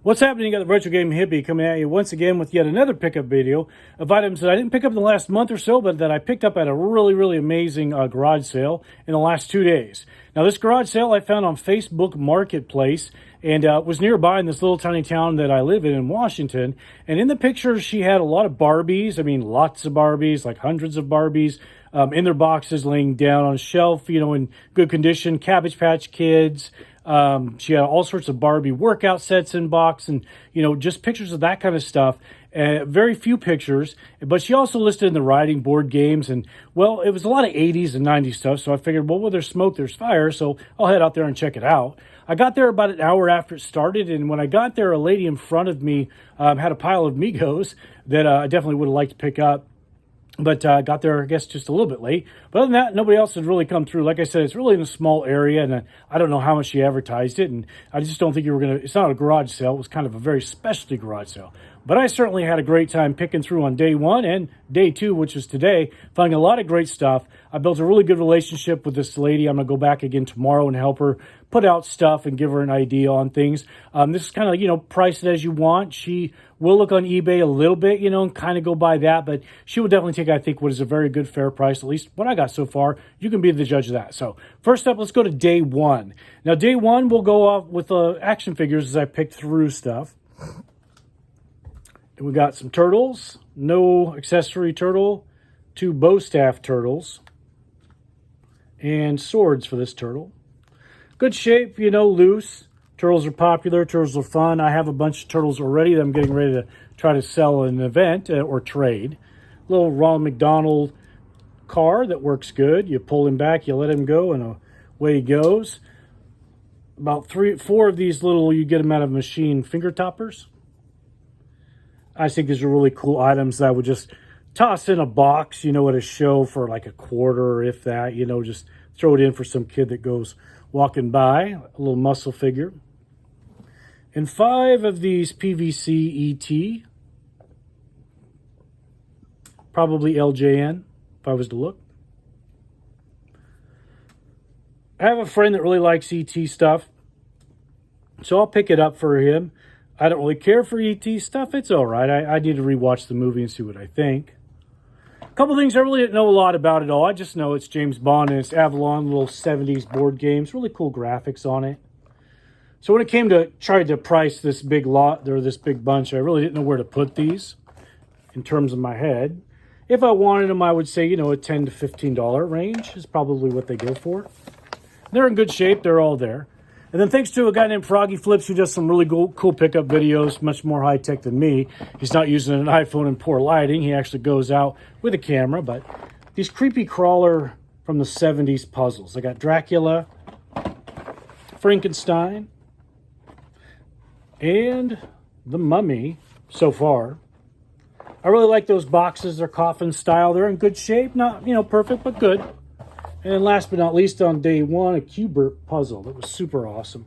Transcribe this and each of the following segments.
What's happening? You got the Retro Game Hippie coming at you once again with yet another pickup video of items that I didn't pick up in the last month or so, but that I picked up at a really amazing garage sale in the last 2 days. Now, this garage sale I found on Facebook Marketplace and was nearby in this little tiny town that I live in Washington. And in the pictures, she had a lot of Barbies. I mean, lots of Barbies, like hundreds of Barbies in their boxes laying down on a shelf, you know, in good condition. Cabbage Patch Kids. She had all sorts of Barbie workout sets in box and, you know, just pictures of that kind of stuff. Very few pictures, but she also listed in the riding board games. And, well, it was a lot of 80s and 90s stuff. So I figured, well, where there's smoke, there's fire. So I'll head out there and check it out. I got there about an hour after it started. And when I got there, a lady in front of me had a pile of Migos that I definitely would have liked to pick up. But got there, I guess, just a little bit late. But other than that, nobody else had really come through. Like I said, it's really in a small area, and I don't know how much she advertised it. And I just don't think you were going to, it's not a garage sale. It was kind of a very specialty garage sale. But I certainly had a great time picking through on day one and day two, which is today, finding a lot of great stuff. I built a really good relationship with this lady. I'm going to go back again tomorrow and help her put out stuff and give her an idea on things. This is kind of, you know, price it as you want. She will look on eBay a little bit, you know, and kind of go by that. But she will definitely take, I think, what is a very good, fair price, at least what I got so far. You can be the judge of that. So first up, let's go to day one. Now, day one, we'll go off with action figures as I pick through stuff. And we got some turtles, no accessory turtle, 2 bow staff turtles, and swords for this turtle. Good shape, you know, loose. Turtles are popular. Turtles are fun. I have a bunch of turtles already that I'm getting ready to try to sell in an event or trade. Little Ronald McDonald car that works good. You pull him back, you let him go, and away he goes. About 4 of these little, you get them out of machine finger toppers. I think these are really cool items that I would just toss in a box, you know, at a show for like a quarter or if that, you know, just throw it in for some kid that goes walking by. A little muscle figure. And 5 of these PVC ET. Probably LJN, if I was to look. I have a friend that really likes ET stuff, so I'll pick it up for him. I don't really care for ET stuff. It's all right. I need to rewatch the movie and see what I think. A couple things I really didn't know a lot about at all. I just know it's James Bond and it's Avalon, little 70s board games. Really cool graphics on it. So when it came to trying to price this big lot, or this big bunch, I really didn't know where to put these in terms of my head. If I wanted them, I would say, you know, a $10 to $15 range is probably what they go for. They're in good shape. They're all there. And then thanks to a guy named Froggy Flips who does some really cool pickup videos, much more high-tech than me. He's not using an iPhone in poor lighting. He actually goes out with a camera. But these creepy crawler from the 70s puzzles. I got Dracula, Frankenstein, and the Mummy so far. I really like those boxes. They're coffin style. They're in good shape. Not, you know, perfect, but good. And last but not least, on day one, a Q-Bert puzzle. That was super awesome.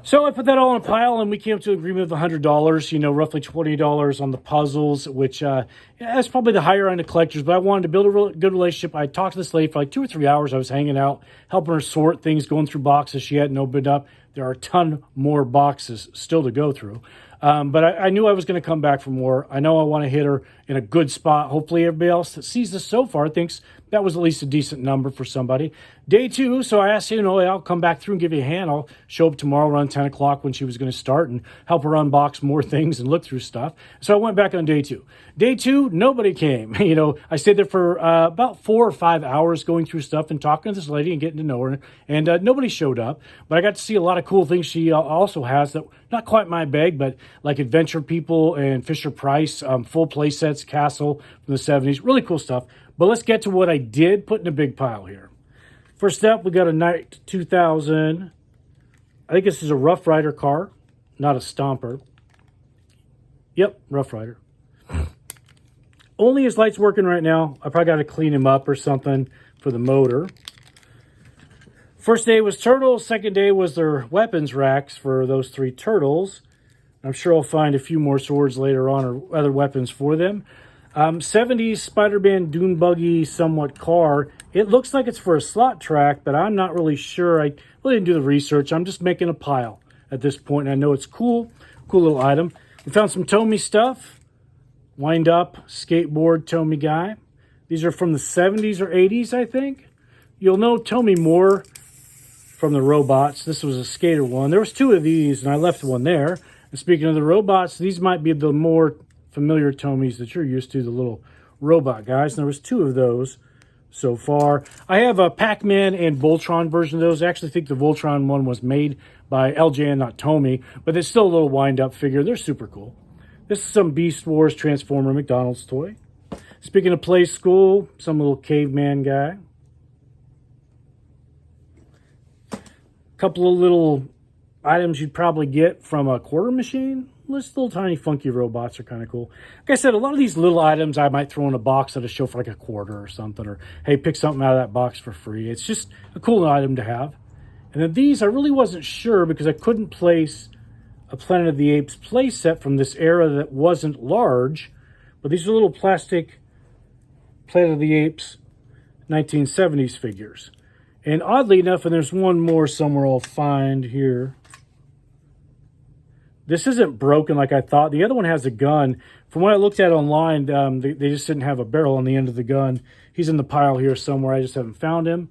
So I put that all in a pile, and we came to an agreement of $100, you know, roughly $20 on the puzzles, which that's probably the higher end of collectors. But I wanted to build a real good relationship. I talked to this lady for like 2 or 3 hours. I was hanging out, helping her sort things, going through boxes she hadn't opened up. There are a ton more boxes still to go through. But I knew I was going to come back for more. I know I want to hit her in a good spot. Hopefully everybody else that sees this so far thinks that was at least a decent number for somebody. Day 2, so I asked, you know, I'll come back through and give you a hand. I'll show up tomorrow around 10 o'clock when she was going to start and help her unbox more things and look through stuff. So I went back on day 2. Day 2, nobody came. You know, I stayed there for about 4 or 5 hours going through stuff and talking to this lady and getting to know her. And nobody showed up. But I got to see a lot of cool things she also has that not quite my bag, but like Adventure People and Fisher Price, full play sets, Castle from the 70s. Really cool stuff. But let's get to what I did put in a big pile here. First up, we got a Knight 2000. I think this is a Rough Rider car, not a Stomper. Yep, Rough Rider. Only his light's working right now. I probably got to clean him up or something for the motor. First day was turtles. Second day was their weapons racks for those 3 turtles. I'm sure I'll find a few more swords later on or other weapons for them. 70s Spider-Man Dune Buggy somewhat car. It looks like it's for a slot track, but I'm not really sure. I really didn't do the research. I'm just making a pile. at this point, and I know it's cool. Cool little item. We found some Tomy stuff. Wind up skateboard Tomy guy. These are from the 70s or 80s, I think. You'll know Tomy more from the robots. This was a skater one. There was 2 of these, and I left one there. And speaking of the robots, these might be the more familiar Tomys that you're used to, the little robot guys. And there was 2 of those so far. I have a Pac-Man and Voltron version of those. I actually think the Voltron one was made by LJN, not Tomy, but it's still a little wind-up figure. They're super cool. This is some Beast Wars Transformer McDonald's toy. Speaking of play school, some little caveman guy. A couple of little items you'd probably get from a quarter machine. These little tiny funky robots are kind of cool. Like I said, a lot of these little items I might throw in a box at a show for like a quarter or something. Or, hey, pick something out of that box for free. It's just a cool item to have. And then these, I really wasn't sure because I couldn't place a Planet of the Apes play set from this era that wasn't large. But these are little plastic Planet of the Apes 1970s figures. And oddly enough, and there's one more somewhere I'll find here. This isn't broken like I thought. The other one has a gun. From what I looked at online, they just didn't have a barrel on the end of the gun. He's in the pile here somewhere. I just haven't found him.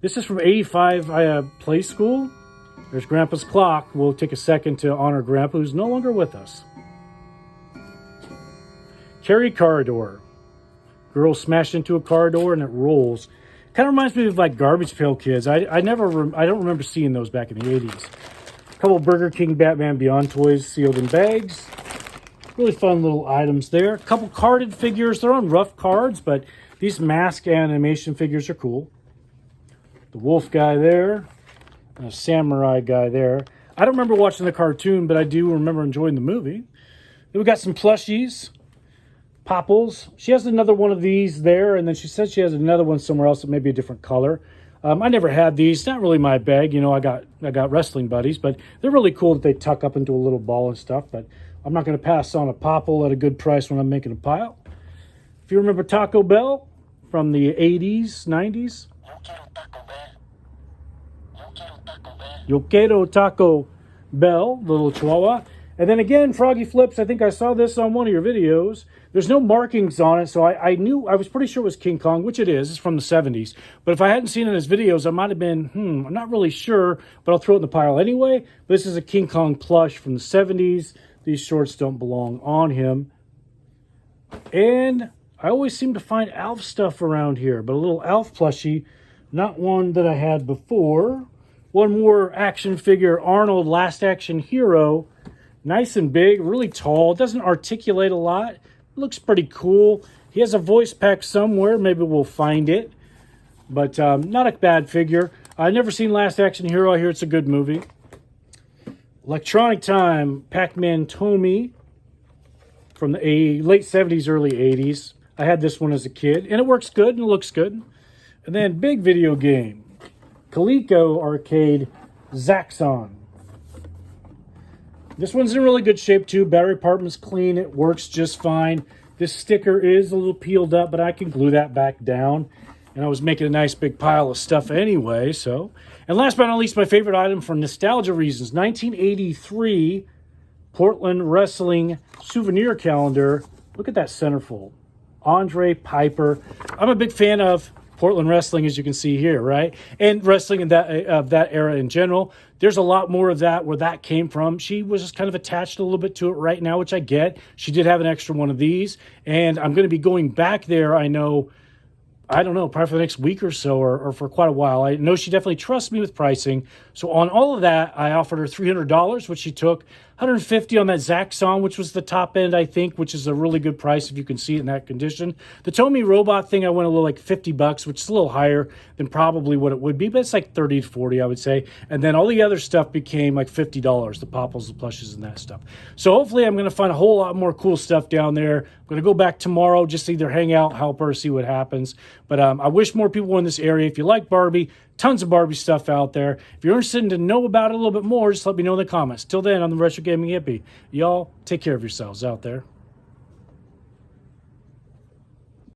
This is from 85 Play School. There's Grandpa's clock. We'll take a second to honor Grandpa, who's no longer with us. Carry car door. Girl smashed into a car door and it rolls. Kind of reminds me of like Garbage Pail Kids. I don't remember seeing those back in the 80s. A couple Burger King Batman Beyond toys sealed in bags. Really fun little items there. A couple carded figures. They're on rough cards, but these mask animation figures are cool. The wolf guy there. And a samurai guy there. I don't remember watching the cartoon, but I do remember enjoying the movie. Then we got some plushies. Popples. She has another one of these there, and then she said she has another one somewhere else that may be a different color. I never had these. Not really my bag. You know, I got wrestling buddies, but they're really cool that they tuck up into a little ball and stuff. But I'm not going to pass on a Popple at a good price when I'm making a pile. If you remember Taco Bell from the 80s, 90s. Yo quiero Taco Bell, little chihuahua. And then again, Froggy Flips, I think I saw this on one of your videos. There's no markings on it, so I was pretty sure it was King Kong, which it is. It's from the 70s. But if I hadn't seen it in his videos, I might have been, I'm not really sure, but I'll throw it in the pile anyway. This is a King Kong plush from the 70s. These shorts don't belong on him. And I always seem to find Alf stuff around here, but a little Alf plushie, not one that I had before. One more action figure, Arnold Last Action Hero. Nice and big, really tall. Doesn't articulate a lot. Looks pretty cool. He has a voice pack somewhere. Maybe we'll find it. But not a bad figure. I've never seen Last Action Hero. I hear it's a good movie. Electronic Time, Pac-Man Tomy from the late 70s, early 80s. I had this one as a kid, and it works good and it looks good. And then big video game, Coleco Arcade Zaxxon. This one's in really good shape too. Battery department's clean. It works just fine. This sticker is a little peeled up, but I can glue that back down. And I was making a nice big pile of stuff anyway, so. And last but not least, my favorite item for nostalgia reasons, 1983 Portland Wrestling souvenir calendar. Look at that centerfold. Andre Piper. I'm a big fan of Portland wrestling, as you can see here, right? And wrestling in that era in general. There's a lot more of that where that came from. She was just kind of attached a little bit to it right now, which I get. She did have an extra one of these, and I'm going to be going back there, I know, I don't know, probably for the next week or so, or for quite a while. I know she definitely trusts me with pricing. So on all of that, I offered her $300, which she took. $150 on that Zaxxon, which was the top end, I think, which is a really good price if you can see it in that condition. The Tomy robot thing, I went a little like $50, which is a little higher than probably what it would be, but it's like 30 to 40, I would say. And then all the other stuff became like $50, the Popples, the plushes, and that stuff. So hopefully I'm going to find a whole lot more cool stuff down there. I'm going to go back tomorrow, just to either hang out, help her, see what happens. But I wish more people were in this area. If you like Barbie, tons of Barbie stuff out there. If you're interested in to know about it a little bit more, just let me know in the comments. Till then, I'm the Retro Gaming Hippie. Y'all, take care of yourselves out there.